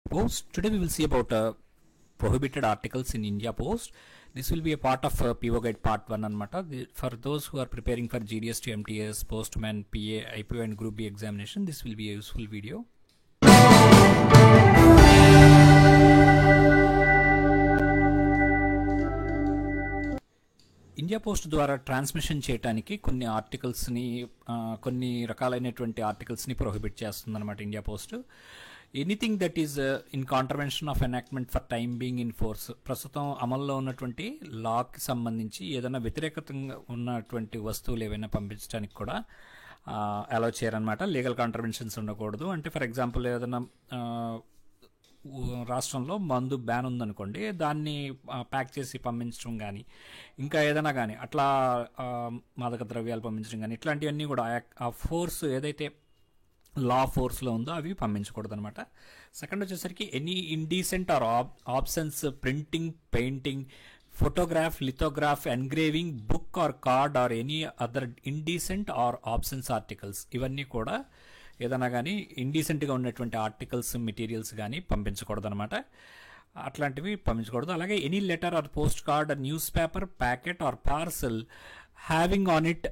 Post. Today we will see about prohibited articles in India Post. This will be a part of PO Guide Part 1 anamata. For those who are preparing for GDS to MTS, Postman, PA, IPO and Group B examination, this will be a useful video. India post ద్వారా transmission చేయడానికి కొన్ని ఆర్టికల్స్ని కొన్ని రకాలైనటువంటి ఆర్టికల్స్ని prohibit చేస్తుంది అనమాట India post. Anything that is in contravention of enactment for time being in force, ప్రస్తుతం అమల్లో ఉన్నటువంటి లాకి సంబంధించి ఏదైనా వ్యతిరేకతంగా ఉన్నటువంటి వస్తువులు ఏవైనా పంపించడానికి కూడా అలౌ చేయరనమాట. లీగల్ కాంట్రవెన్షన్స్ ఉండకూడదు. అంటే ఫర్ ఎగ్జాంపుల్ ఏదైనా రాష్ట్రంలో మందు బ్యాన్ ఉందనుకోండి, దాన్ని ప్యాక్ చేసి పంపించడం కానీ ఇంకా ఏదైనా కానీ అట్లా మాదక ద్రవ్యాలు పంపించడం కానీ ఇట్లాంటివన్నీ కూడా ఆ ఫోర్స్ ఏదైతే లా ఫోర్స్లో ఉందో అవి పంపించకూడదు అనమాట. సెకండ్ వచ్చేసరికి any indecent or obscene printing, painting, photograph, lithograph, engraving, book or card or any other indecent or obscene articles, ఇవన్నీ కూడా ఏదైనా కానీ ఇండీసెంట్గా ఉన్నటువంటి ఆర్టికల్స్, మెటీరియల్స్ కానీ పంపించకూడదు అనమాట. అట్లాంటివి పంపించకూడదు. అలాగే any letter or post card, news paper, packet or parcel having on it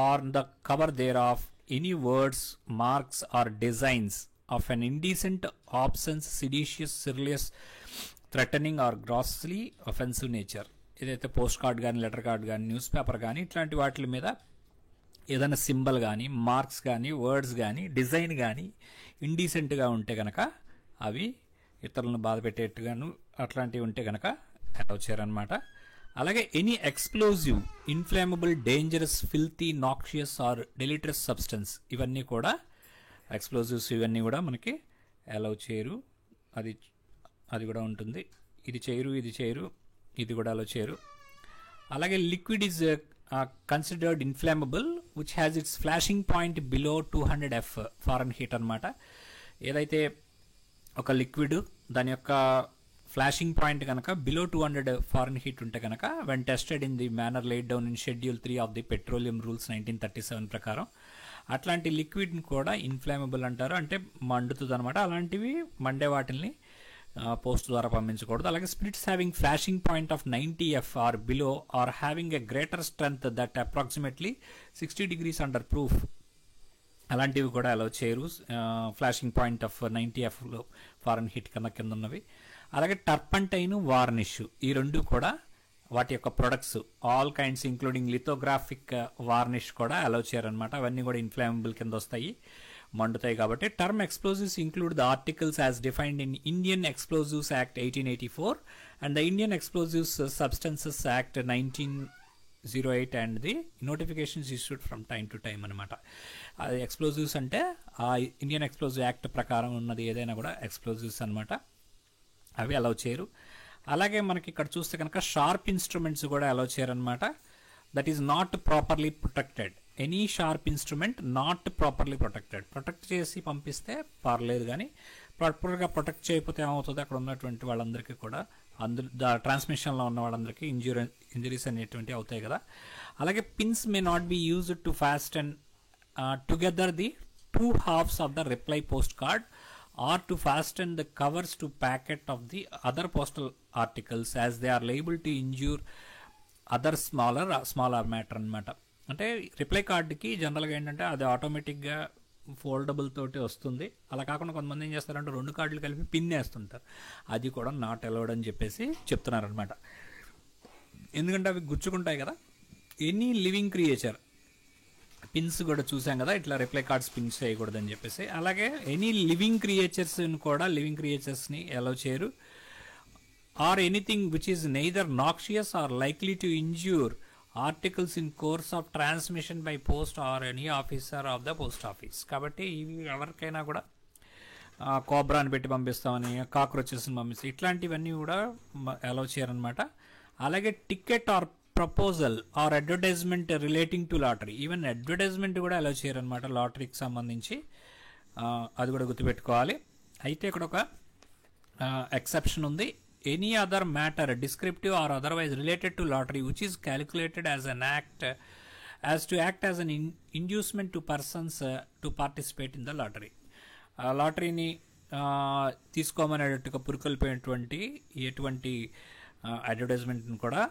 or the cover thereof any words, marks or designs of an indecent, obscene, seditious, scurrilous, threatening or grossly offensive nature. ఏదైతే post card కానీ, letter card కానీ, news paper కానీ ఇట్లాంటి వాటి మీద ఏదైనా symbol కానీ, marks కానీ, వర్డ్స్ కానీ, డిజైన్ కానీ ఇండీసెంట్గా ఉంటే కనుక అవి ఇతరులను బాధ పెట్టేట్టుగాను అట్లాంటివి ఉంటే కనుక అలౌ చేయరనమాట. అలాగే any explosive, inflammable, dangerous, filthy, noxious or deleterious substance, ఇవన్నీ కూడా ఎక్స్ప్లోజివ్స్ ఇవన్నీ కూడా మనకి అలౌ చేయరు. అది కూడా ఉంటుంది. ఇది చేయరు, ఇది కూడా అలౌ చేయరు. అలాగే liquid is considered inflammable which has its flashing point below 200 Fahrenheit అనమాట. ఏదైతే ఒక లిక్విడ్ దాని యొక్క ఫ్లాషింగ్ పాయింట్ కనుక బిలో 200 ఫారెన్హీట్ ఉంటే కనుక when tested in the manner laid down in schedule 3 of the petroleum rules 1937 ప్రకారం అట్లాంటి లిక్విడ్ని కూడా ఇన్ఫ్లేమబుల్ అంటారు. అంటే మండుతుంది అనమాట. అలాంటివి మండే వాటిని పోస్ట్ ద్వారా పంపించకూడదు. అలాగే spirits having flashing point of 90 or below or having a greater strength that approximately 60 degrees under proof, అలాంటివి కూడా అలౌ చేయరు. ఫ్లాషింగ్ పాయింట్ ఆఫ్ 90 ఫారెన్హీట్ కన్నా కింద ఉన్నవి. అలాగే టర్పంటైన్, వార్నిష్, ఈ రెండు కూడా వాటి యొక్క products all kinds including lithographic varnish కూడా అలౌ చేయరనమాట. అవన్నీ కూడా ఇన్ఫ్లేమబుల్ కింద వస్తాయి, మండుతాయి కాబట్టి. Term explosives include the articles as defined in Indian explosives act 1884 and the Indian explosives substances act 1908 and the notifications issued from time to time అనమాట. అది ఎక్స్ప్లోజివ్స్ అంటే ఆ ఇండియన్ ఎక్స్ప్లోజివ్ యాక్ట్ ప్రకారం ఉన్నది ఏదైనా కూడా ఎక్స్ప్లోజివ్స్ అనమాట. అవి అలౌ చేయరు. అలాగే మనకి ఇక్కడ చూస్తే కనుక షార్ప్ ఇన్స్ట్రుమెంట్స్ కూడా అలౌ చేయరనమాట. That is not properly protected. Any sharp instrument not properly protected. Protect చేసి పంపిస్తే పర్లేదు, కానీ ప్రాపర్గా ప్రొటెక్ట్ చేయకపోతే ఏమవుతుంది, అక్కడ ఉన్నటువంటి వాళ్ళందరికీ కూడా ట్రాన్స్మిషన్లో ఉన్న వాళ్ళందరికీ ఇంజరీస్ అనేటువంటి అవుతాయి కదా. అలాగే pins may not be used to fast and together the 2 halves of the reply post card or to fasten the covers to packet of the other postal articles as they are liable to injure other smaller matter అనమాట. అంటే reply కార్డుకి జనరల్గా ఏంటంటే అది ఆటోమేటిక్గా foldable తోటి వస్తుంది. అలా కాకుండా కొంతమంది ఏం చేస్తారంటే 2 కార్డులు కలిపి పిన్ వేస్తుంటారు. అది కూడా నాట్ అలౌడ్ అని చెప్పేసి చెప్తున్నారు అనమాట. ఎందుకంటే అవి గుచ్చుకుంటాయి కదా. ఎనీ లివింగ్ క్రియేచర్, పిన్స్ కూడా చూసాం కదా, ఇట్లా రిప్లై కార్డ్స్ పిన్స్ చేయకూడదని చెప్పేసి. అలాగే ఎనీ లివింగ్ క్రియేచర్స్ని అలౌ చేయరు. Or anything which is neither noxious or likely to injure articles in course of transmission by post or any officer of the post office. కాబట్టి ఇవి ఎవరికైనా కూడా కోబ్రాని పెట్టి పంపిస్తామని, కాక్రోచెస్ని పంపిస్తాం, ఇట్లాంటివన్నీ కూడా అలౌ చేయరనమాట. అలాగే ticket or proposal or advertisement relating to lottery, even advertisement కూడా అలౌ చేయరనమాట లాటరీకి సంబంధించి. అది కూడా గుర్తుపెట్టుకోవాలి. అయితే ఇక్కడ ఒక ఎక్సెప్షన్ ఉంది. Any other matter descriptive or otherwise related to lottery which is calculated as an act to act as an inducement to persons to participate in the lottery. లాటరీని తీసుకోమనేటట్టుగా పురుకొల్పోయినటువంటి ఎటువంటి అడ్వర్టైజ్మెంట్ని కూడా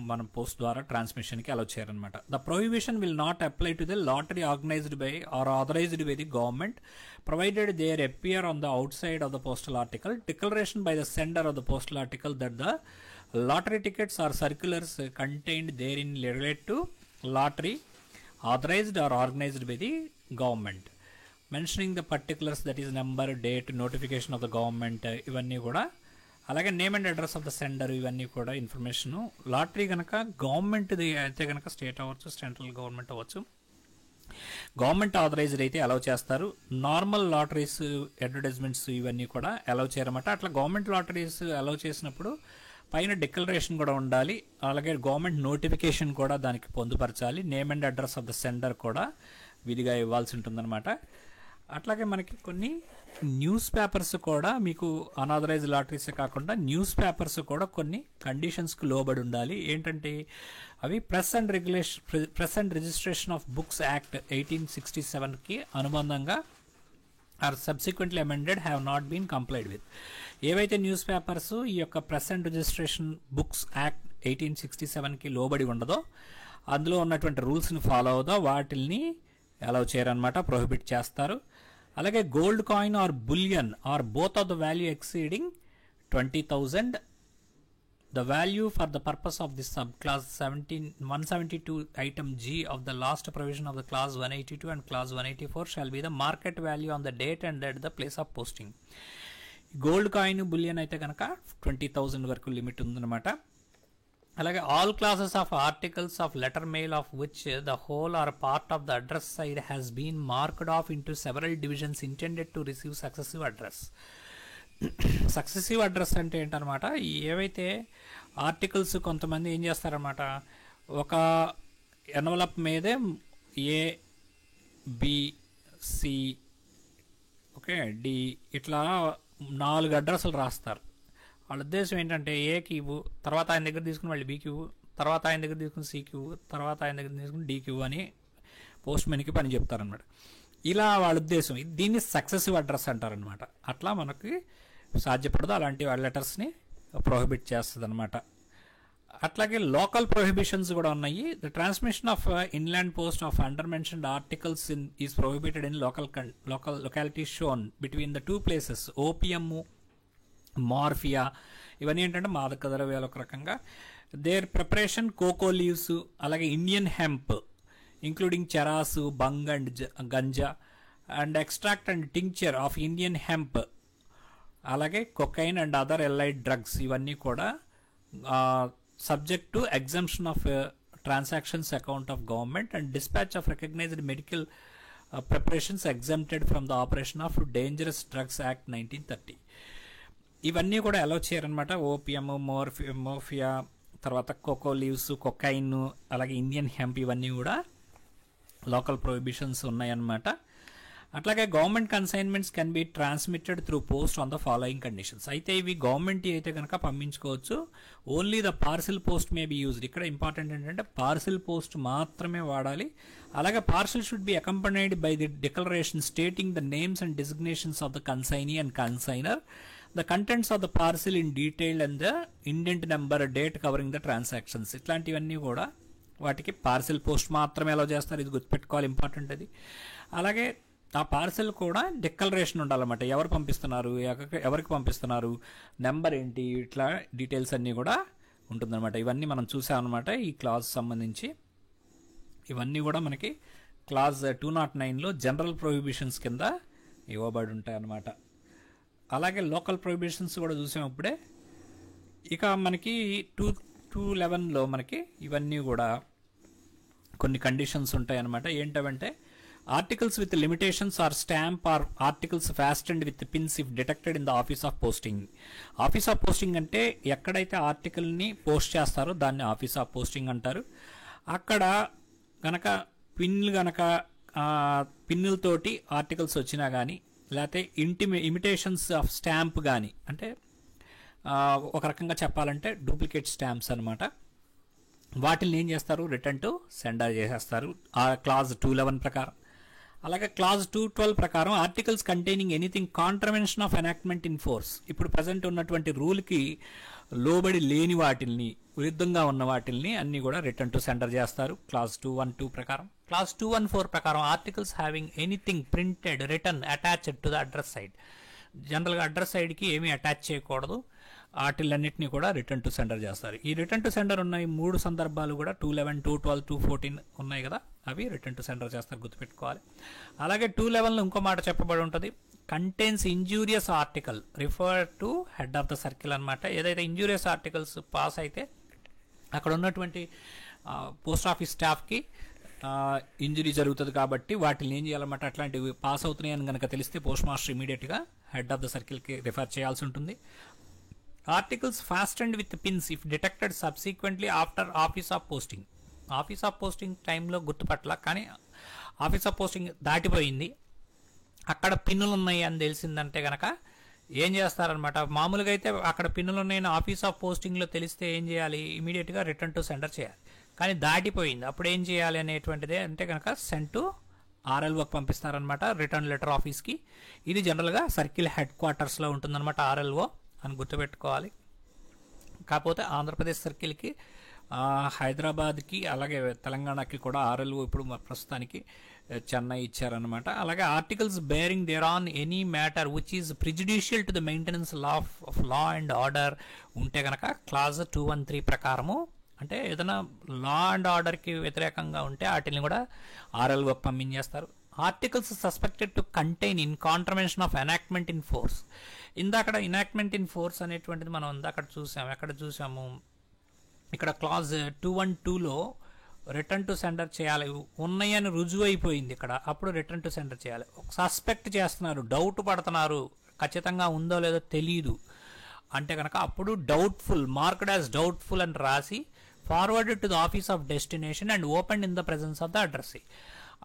మనం పోస్ట్ ద్వారా ట్రాన్స్మిషన్కి అలౌ చేయాలన్నమాట. The prohibition will not apply to the lottery organised by or authorised by the government provided there appear on the outside of the postal article, declaration by the sender of the postal article that the lottery tickets or circulars contained therein relate to lottery authorized or organized by the government, mentioning the particulars, that is number, date, notification of the government, ఇవన్నీ కూడా. అలాగే name and address of the sender, ఇవన్నీ కూడా information. Lottery కనుక గవర్నమెంట్ది అయితే కనుక state అవ్వచ్చు, central government అవ్వచ్చు, గవర్నమెంట్ ఆథరైజ్డ్ అయితే అలౌ చేస్తారు. నార్మల్ లాటరీస్ అడ్వర్టైజ్మెంట్స్ ఇవన్నీ కూడా అలౌ చేయరన్నమాట. అట్లా గవర్నమెంట్ లాటరీస్ అలౌ చేసినప్పుడు పైన డిక్లరేషన్ కూడా ఉండాలి, అలాగే గవర్నమెంట్ నోటిఫికేషన్ కూడా దానికి పొందుపరచాలి, name and address of the sender కూడా విధిగా ఇవ్వాల్సి ఉంటుందన్నమాట. అట్లాగే మనకి కొన్ని న్యూస్ పేపర్స్ కూడా, మీకు అనాథరైజ్ లాటరీసే కాకుండా న్యూస్ పేపర్స్ కూడా కొన్ని కండిషన్స్కి లోబడి ఉండాలి. ఏంటంటే అవి press and registration of books act 1867కి అనుబంధంగా or subsequently amended have not been complied with. ఏవైతే న్యూస్ పేపర్స్ ఈ యొక్క press and registration books act 1867కి లోబడి ఉండదో, అందులో ఉన్నటువంటి రూల్స్ని ఫాలో అవుదో వాటిల్ని అలౌ చేయరనమాట, ప్రొహిబిట్ చేస్తారు. అలాగే gold coin or bullion or both of the value exceeding 20,000, the value for the purpose of this subclass 172 item G of the last provision of the clause 182 and clause 184 shall be the market value on the date and at the place of posting. Gold coin bullion అయితే కనుక 20,000 వరకు limit ఉందన్నమాట. అలాగే all classes of articles of letter mail of which the whole or part of the address side has been marked off into several divisions intended to receive successive address. Successive address అంటే ఏంటనమాట, ఏవైతే articles కొంతమంది ఏం చేస్తారనమాట, ఒక envelope మీదే A B C okay D ఇట్లా 4 అడ్రస్లు రాస్తారు. వాళ్ళ ఉద్దేశం ఏంటంటే ఏకి ఇవ్వు, తర్వాత ఆయన దగ్గర తీసుకుని మళ్ళీ బీకి ఇవ్వు, తర్వాత ఆయన దగ్గర తీసుకుని సికి ఇవ్వు, తర్వాత ఆయన దగ్గర తీసుకుని డీకి ఇవ్వు అని పోస్ట్ మెన్కి పని చెప్తారనమాట. ఇలా వాళ్ళ ఉద్దేశం. దీన్ని సక్సెసివ్ అడ్రస్ అంటారనమాట. అట్లా మనకి సాధ్యపడదు, అలాంటి వాళ్ళ లెటర్స్ని ప్రొహిబిట్ చేస్తుంది అనమాట. అట్లాగే లోకల్ ప్రొహిబిషన్స్ కూడా ఉన్నాయి. The transmission of inland post of under mentioned articles is prohibited in local localities shown between the 2 places. Opium, morphia ఇవన్నీ ఏంటంటే మాదక ద్రవ్యాలు ఒక రకంగా. దేర్ ప్రిపరేషన్ కోకో లీవ్స్, అలాగే Indian hemp including charas, bhang and ganja and extract and tincture of Indian hemp, అలాగే cocaine and other allied drugs ఇవన్నీ కూడా subject to exemption of transactions account of government and dispatch of recognised medical preparations exempted from the operation of dangerous drugs act 1930. ఇవన్నీ కూడా allow చేయరనమాట. Opium, morphia, తర్వాత coca leaves, cocaine, అలాగే Indian hemp ఇవన్నీ కూడా local prohibitions ఉన్నాయన్నమాట. అట్లాగే government consignments can be transmitted through post on the following conditions. అయితే ఇవి గవర్నమెంట్ అయితే కనుక పంపించుకోవచ్చు. Only the parcel post may be used. ఇక్కడ ఇంపార్టెంట్ ఏంటంటే పార్సిల్ పోస్ట్ మాత్రమే వాడాలి. అలాగే parcel should be accompanied by the declaration stating the names and designations of the consignee and consignor, the contents of the parcel in detail and the indent number, date covering the transactions. ఇట్లాంటివన్నీ కూడా వాటికి parcel post మాత్రమే allow చేస్తారు. ఇది గుర్తుపెట్టుకోవాలి, important అది. అలాగే ఆ పార్సెల్ కూడా డిక్లరేషన్ ఉండాలన్నమాట. ఎవరు పంపిస్తున్నారు, ఎవరికి పంపిస్తున్నారు, నెంబర్ ఏంటి, ఇట్లా డీటెయిల్స్ అన్నీ కూడా ఉంటుందన్నమాట. ఇవన్నీ మనం చూసామన్నమాట ఈ క్లాజ్ సంబంధించి. ఇవన్నీ కూడా మనకి క్లాజ్ 209లో జనరల్ ప్రొహిబిషన్స్ కింద ఇవ్వబడి ఉంటాయి అన్నమాట. అలాగే లోకల్ ప్రొహిబిషన్స్ కూడా చూసాం ఇప్పుడే. ఇక మనకి 211లో మనకి ఇవన్నీ కూడా కొన్ని కండిషన్స్ ఉంటాయి అన్నమాట. ఏంటంటే articles with limitations or stamp or articles fastened with pins if detected in the office of posting. Office of posting అంటే ఎక్కడైతే ఆర్టికల్ని పోస్ట్ చేస్తారో దాన్ని ఆఫీస్ ఆఫ్ పోస్టింగ్ అంటారు. అక్కడ గనక పిన్నులతోటి ఆర్టికల్స్ వచ్చినా కానీ, లేకపోతే ఇమిటేషన్స్ ఆఫ్ స్టాంప్ కానీ, అంటే ఒక రకంగా చెప్పాలంటే డూప్లికేట్ స్టాంప్స్ అనమాట, వాటిని ఏం చేస్తారు, రిటర్న్ టు సెండర్ చేసేస్తారు ఆ క్లాజ్ 211 ప్రకారం. అలాగే క్లాజ్ 212 ప్రకారం articles containing anything contravention of enactment in force. ఇప్పుడు ప్రజెంట్ ఉన్నటువంటి రూల్కి లోబడి లేని వాటిల్ని, విరుద్ధంగా ఉన్న వాటిల్ని అన్ని కూడా రిటర్న్ టు సెండర్ చేస్తారు క్లాజ్ 212 ప్రకారం. క్లాజ్ 214 ప్రకారం articles having anything printed return attached to the address side. జనరల్గా అడ్రస్ సైడ్కి ఏమీ అటాచ్ చేయకూడదు, వాటిలన్నింటినీ కూడా రిటర్న్ టు సెండర్ చేస్తారు. ఈ రిటర్న్ టు సెండర్ ఉన్న ఈ 3 సందర్భాలు కూడా 211, 212, 214 ఉన్నాయి కదా, అవి రిటర్న్ టు సెండర్ చేస్తారు, గుర్తుపెట్టుకోవాలి. అలాగే 211లో ఇంకో మాట చెప్పబడి ఉంటుంది, contains injurious article refer to head of the circle అనమాట. ఏదైతే ఇంజూరియస్ ఆర్టికల్స్ పాస్ అయితే అక్కడ ఉన్నటువంటి పోస్ట్ ఆఫీస్ స్టాఫ్కి ఇంజురీ జరుగుతుంది కాబట్టి వాటిని ఏం చేయాలన్నమాట, అట్లాంటివి పాస్ అవుతున్నాయని కనుక తెలిస్తే పోస్ట్ మాస్టర్ ఇమీడియట్గా హెడ్ ఆఫ్ ద సర్కిల్కి రిఫర్ చేయాల్సి ఉంటుంది. Articles fastened with pins if detected subsequently after office of posting. Office of posting టైంలో గుర్తుపట్ల, కానీ ఆఫీస్ ఆఫ్ పోస్టింగ్ దాటిపోయింది, అక్కడ పిన్నులు ఉన్నాయి అని తెలిసిందంటే కనుక ఏం చేస్తారనమాట. మామూలుగా అయితే అక్కడ పిన్నులు ఉన్నాయని ఆఫీస్ ఆఫ్ పోస్టింగ్లో తెలిస్తే ఏం చేయాలి, ఇమీడియట్గా రిటర్న్ టు సెండర్ చేయాలి. కానీ దాటిపోయింది, అప్పుడు ఏం చేయాలి అనేటువంటిదే అంటే కనుక సెండ్ టు ఆర్ఎల్ఓకి పంపిస్తారనమాట, రిటర్న్ లెటర్ ఆఫీస్కి. ఇది జనరల్గా సర్కిల్ హెడ్ క్వార్టర్స్లో ఉంటుందన్నమాట ఆర్ఎల్ఓ అని గుర్తుపెట్టుకోవాలి. కాకపోతే ఆంధ్రప్రదేశ్ సర్కిల్కి, హైదరాబాద్కి, అలాగే తెలంగాణకి కూడా ఆర్ఎల్ఓ ఇప్పుడు ప్రస్తుతానికి చెన్నై ఇచ్చారనమాట. అలాగే articles bearing thereon any matter which is prejudicial to the maintenance of law and order ఉంటే కనుక క్లాజ్ 213 ప్రకారము, అంటే ఏదైనా లా అండ్ ఆర్డర్కి వ్యతిరేకంగా ఉంటే వాటిని కూడా ఆర్ఎల్ఓకి పంపించేస్తారు. Articles suspected to contain in contravention of enactment in force. ఇందాక ఇనాక్ట్మెంట్ ఇన్ ఫోర్స్ అనేటువంటిది మనం ఇందాక చూసాము, ఎక్కడ చూసాము, ఇక్కడ క్లాజ్ 212లో రిటర్న్ టు సెండర్ చేయాలి, ఉన్నాయని రుజువు అయిపోయింది ఇక్కడ, అప్పుడు రిటర్న్ టు సెండర్ చేయాలి. సస్పెక్ట్ చేస్తున్నారు, డౌట్ పడుతున్నారు, ఖచ్చితంగా ఉందో లేదో తెలియదు అంటే కనుక అప్పుడు డౌట్ఫుల్, మార్క్డ్ యాజ్ డౌట్ఫుల్ అని రాసి forwarded to the office of destination and open in the presence of the address.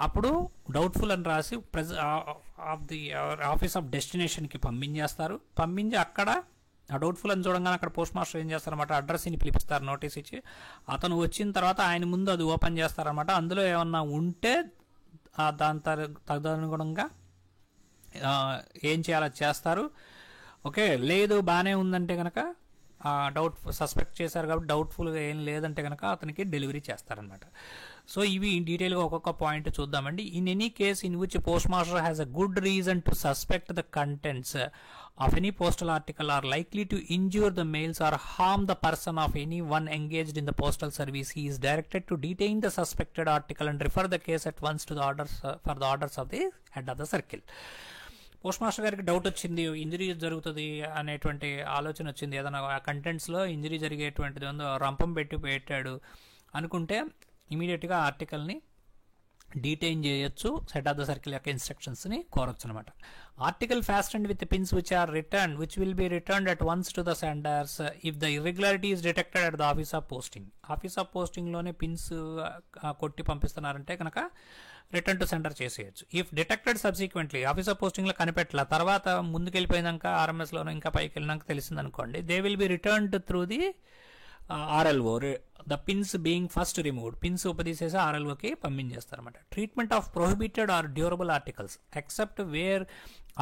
అప్పుడు డౌట్ఫుల్ అని రాసి ఆఫ్ ది ఆఫీస్ ఆఫ్ డెస్టినేషన్కి పంపించేస్తారు. పంపించి అక్కడ ఆ డౌట్ఫుల్ అని చూడంగానే అక్కడ పోస్ట్ మాస్టర్ ఏం చేస్తారన్నమాట, అడ్రస్ని పిలిపిస్తారు, నోటీస్ ఇచ్చి. అతను వచ్చిన తర్వాత ఆయన ముందు అది ఓపెన్ చేస్తారనమాట. అందులో ఏమన్నా ఉంటే దాని తదనుగుణంగా ఏం చేయాలో చేస్తారు. ఓకే, లేదు బాగానే ఉందంటే కనుక డౌట్ సస్పెక్ట్ చేశారు కాబట్టి డౌట్ఫుల్గా ఏం లేదంటే కనుక అతనికి డెలివరీ చేస్తారనమాట. సో ఇవి డీటెయిల్గా ఒక్కొక్క పాయింట్ చూద్దామండి. In any case in which post master has a good reason to suspect the contents of any postal article are likely to injure the mails or harm the person of anyone engaged in the postal service, he is directed to detain the suspected article and refer the case at once to the orders for the orders of the head of the circle. Post master గారికి doubt వచ్చింది, injury జరుగుతుంది అనేటువంటి ఆలోచన వచ్చింది, ఏదైనా కంటెంట్స్లో injury జరిగేటువంటిది ఉందో, రంపం పెట్టాడు అనుకుంటే ఇమీడియట్గా ఆర్టికల్ని డీటైన్ చేయొచ్చు, హెడ్ ఆఫ్ ద సర్కిల్ యొక్క ఇన్స్ట్రక్షన్స్ని కోరొచ్చు అనమాట. Article fastened with pins which are return which will be returned at once to the senders if the irregularity is detected at the office of posting. Office of పోస్టింగ్లోనే pins కొట్టి పంపిస్తున్నారంటే కనుక return to sender చేసేయచ్చు. If detected subsequently office of పోస్టింగ్లో కనిపెట్టాల, తర్వాత ముందుకెళ్ళిపోయినాక ఆర్ఎంఎస్లోనో ఇంకా పైకి వెళ్ళినాక తెలిసిందనుకోండి, they will be returned through the RLO, the pins being first removed. Pins ఉపదీసేసి ఆర్ఎల్ఓకి పంపించేస్తారన్నమాట. Treatment of prohibited or durable articles except where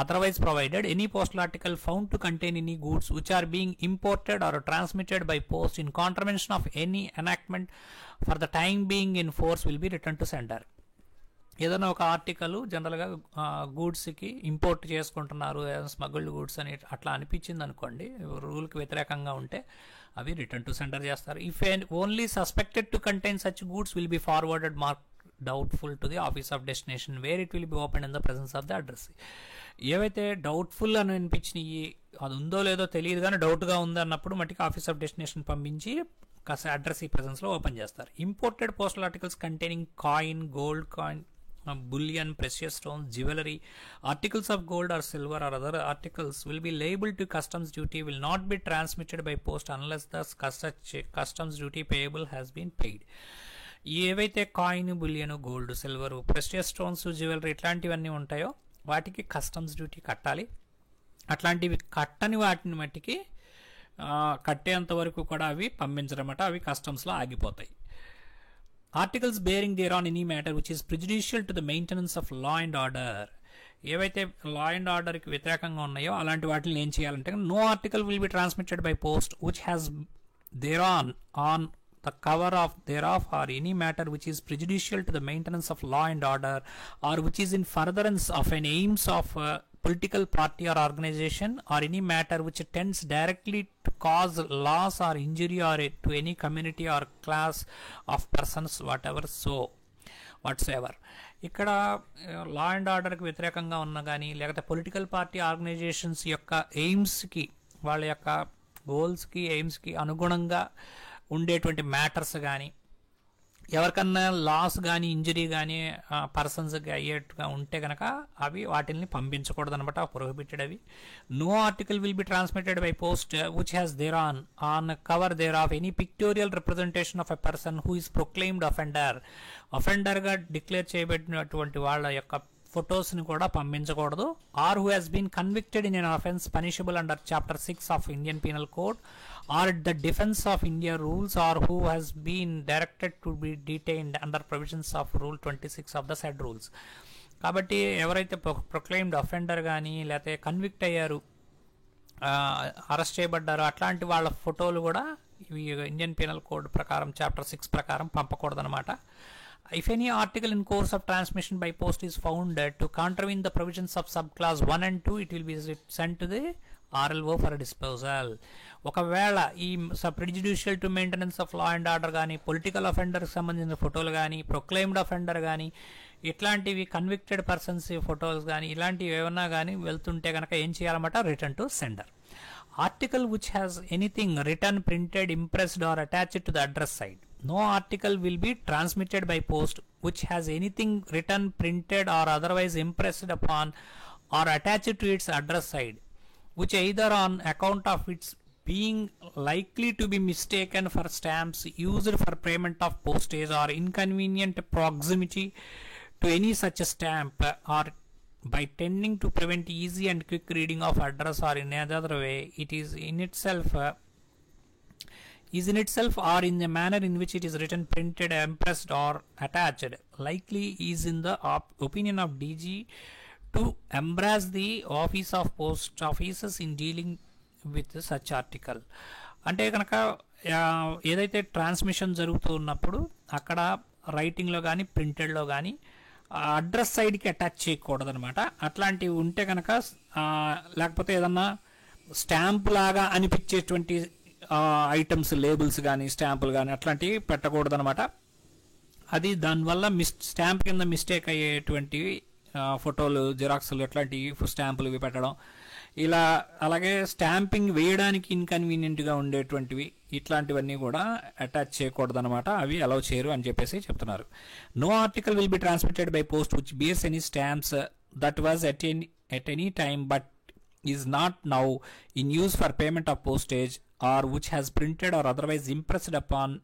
otherwise provided, any postal article found to contain any goods which are being imported or transmitted by post in contravention of any enactment for the time being in force will be returned to sender. ఏదైనా ఒక article జనరల్గా గూడ్స్కి import చేసుకుంటున్నారు, smuggled goods అని అట్లా అనిపించింది అనుకోండి, రూల్కి వ్యతిరేకంగా ఉంటే అవి రిటర్న్ టు సెండర్ చేస్తారు. If only suspected to contain such goods will be forwarded mark doubtful to the office of destination where it will be open in the presence of the address. ఏవైతే doubtful అని అనిపించినాయి, అది ఉందో లేదో తెలియదు కానీ డౌట్గా ఉంది అన్నప్పుడు మట్టికి ఆఫీస్ ఆఫ్ డెస్టినేషన్ పంపించి అడ్రస్ ఈ ప్రెసెన్స్లో ఓపెన్ చేస్తారు. Imported postal articles containing coin, gold coin, bullion, precious stones, jewelry, articles of gold or silver or other articles will be liable to customs duty, will not be transmitted by post unless the customs duty payable has been paid. ఏవైతే coin, bullion, gold, silver, precious stones, jewellery ఇట్లాంటివన్నీ ఉంటాయో వాటికి customs duty కట్టాలి. అట్లాంటివి కట్టని వాటిని మట్టికి కట్టేంత వరకు కూడా అవి పంపించడమట, అవి కస్టమ్స్లో ఆగిపోతాయి. Articles bearing thereon any matter which is prejudicial to the maintenance of law and order. ఏవైతే లా అండ్ ఆర్డర్కి వ్యతిరేకంగా ఉన్నాయో అలాంటి వాటిని ఏం చేయాలంటే no article will be transmitted by post which has thereon the cover of thereof or any matter which is prejudicial to the maintenance of law and order or which is in furtherance of an aims of a political party or organization or any matter which tends directly to cause loss or injury or to any community or class of persons whatsoever. ఇక్కడ law and ఆర్డర్కి వ్యతిరేకంగా ఉన్న కానీ లేకపోతే political party organisations యొక్క ఎయిమ్స్కి వాళ్ళ యొక్క గోల్స్కి ఎయిమ్స్కి అనుగుణంగా ఉండేటువంటి మ్యాటర్స్ కానీ ఎవరికన్నా లాస్ కానీ ఇంజరీ కానీ పర్సన్స్కి అయ్యేట్టుగా ఉంటే కనుక అవి వాటిని పంపించకూడదు అనమాట, ప్రొహిబిటెడ్ అవి. No article will be transmitted by post which has thereon cover thereof any pictorial representation of a person who is proclaimed అఫెండర్గా డిక్లేర్ చేయబడినటువంటి వాళ్ళ యొక్క ఫొటోస్ని కూడా పంపించకూడదు. Or who has been convicted in an offence punishable under chapter 6 of Indian penal code or the defence of India rules or who has been directed to be detained under provisions of rule 26 of the said rules. కాబట్టి ఎవరైతే proclaimed offender కానీ లేకపోతే convict అయ్యారు, arrest చేయబడ్డారు, అట్లాంటి వాళ్ళ ఫోటోలు కూడా ఇవి ఇండియన్ పీనల్ కోడ్ ప్రకారం చాప్టర్ 6 ప్రకారం పంపకూడదు అనమాట. If any article in course of transmission by post is found to contravene the provisions of subclass 1 and 2, it will be sent to the RLO for disposal. ఒకవేళ ఈ ప్రిజుడిషియల్ to maintenance of law and order కానీ political అఫెండర్కి సంబంధించిన ఫోటోలు కానీ proclaimed offender కానీ ఇట్లాంటివి convicted persons photos కానీ ఇలాంటివి ఏమన్నా కానీ వెళ్తుంటే కనుక ఏం చేయాలన్నమాట, return to sender. Article which has anything written, printed, impressed or attached to the address side. No article will be transmitted by post which has anything written, printed or otherwise impressed upon or attached to its address side, which either on account of its being likely to be mistaken for stamps used for payment of postage or inconvenient proximity to any such stamp or by tending to prevent easy and quick reading of address or in another way it is in itself or in the manner in which it is written, printed, impressed or attached likely is in the opinion of DG to embrace the office of post offices in dealing with such article. అంటే కనుక ఏదైతే transmission జరుగుతూ ఉన్నప్పుడు అక్కడ రైటింగ్లో కానీ ప్రింటెడ్లో కానీ address సైడ్కి attach చేయకూడదు అనమాట. అట్లాంటివి ఉంటే కనుక లేకపోతే ఏదన్నా స్టాంప్ లాగా అనిపించేటువంటి ఐటమ్స్ లేబుల్స్ కానీ స్టాంపులు కానీ అట్లాంటివి పెట్టకూడదు అనమాట. అది దానివల్ల స్టాంప్ కింద మిస్టేక్ అయ్యేటువంటివి ఫోటోలు, జిరాక్స్లు అట్లాంటివి స్టాంపులు ఇవి పెట్టడం ఇలా, అలాగే స్టాంపింగ్ వేయడానికి ఇన్కన్వీనియంట్గా ఉండేటువంటివి ఇట్లాంటివన్నీ కూడా అటాచ్ చేయకూడదు అనమాట. అవి అలౌ చేయరు అని చెప్పేసి చెప్తున్నారు. No article will be transmitted by post which bears any stamps that was at any time but is not now in use for payment of postage or which has printed or otherwise impressed upon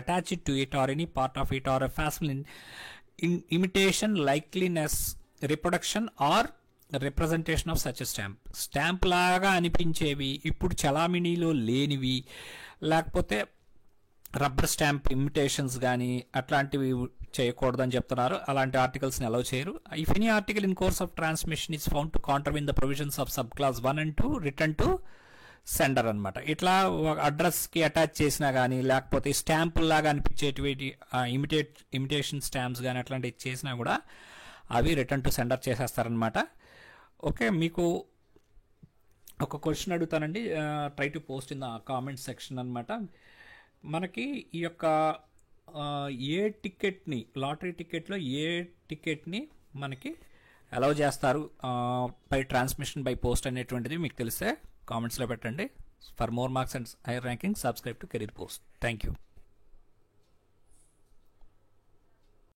attached to it or any part of it or a facsimile in imitation, likeliness, reproduction or representation of such stamp లాగా అనిపించేవి, ఇప్పుడు చలామణిలో లేనివి, లేకపోతే rubber stamp imitations కానీ అట్లాంటివి చేయకూడదని చెప్తున్నారు. అలాంటి ఆర్టికల్స్ని అలౌ చేయరు. If any article in course of transmission is found to contravene the provisions of sub clause 1 and 2 return to sender అనమాట. ఇట్లా అడ్రస్కి అటాచ్ చేసినా కానీ లేకపోతే స్టాంపుల్ లాగా అనిపించేటివి ఇమిటేషన్ స్టాంప్స్ కానీ అట్లాంటివి చేసినా కూడా అవి రిటర్న్ టు సెండర్ చేసేస్తారనమాట. ఓకే, మీకు ఒక క్వశ్చన్ అడుగుతానండి, try to post in the comment section అనమాట. మనకి ఈ యొక్క ఏ టికెట్ని, లాటరీ టికెట్లో ఏ టికెట్ని మనకి అలౌ చేస్తారు బై ట్రాన్స్మిషన్ బై పోస్ట్ అనేటువంటిది మీకు తెలిస్తే కామెంట్స్లో పెట్టండి. For more marks and higher ranking subscribe to career post. Thank you.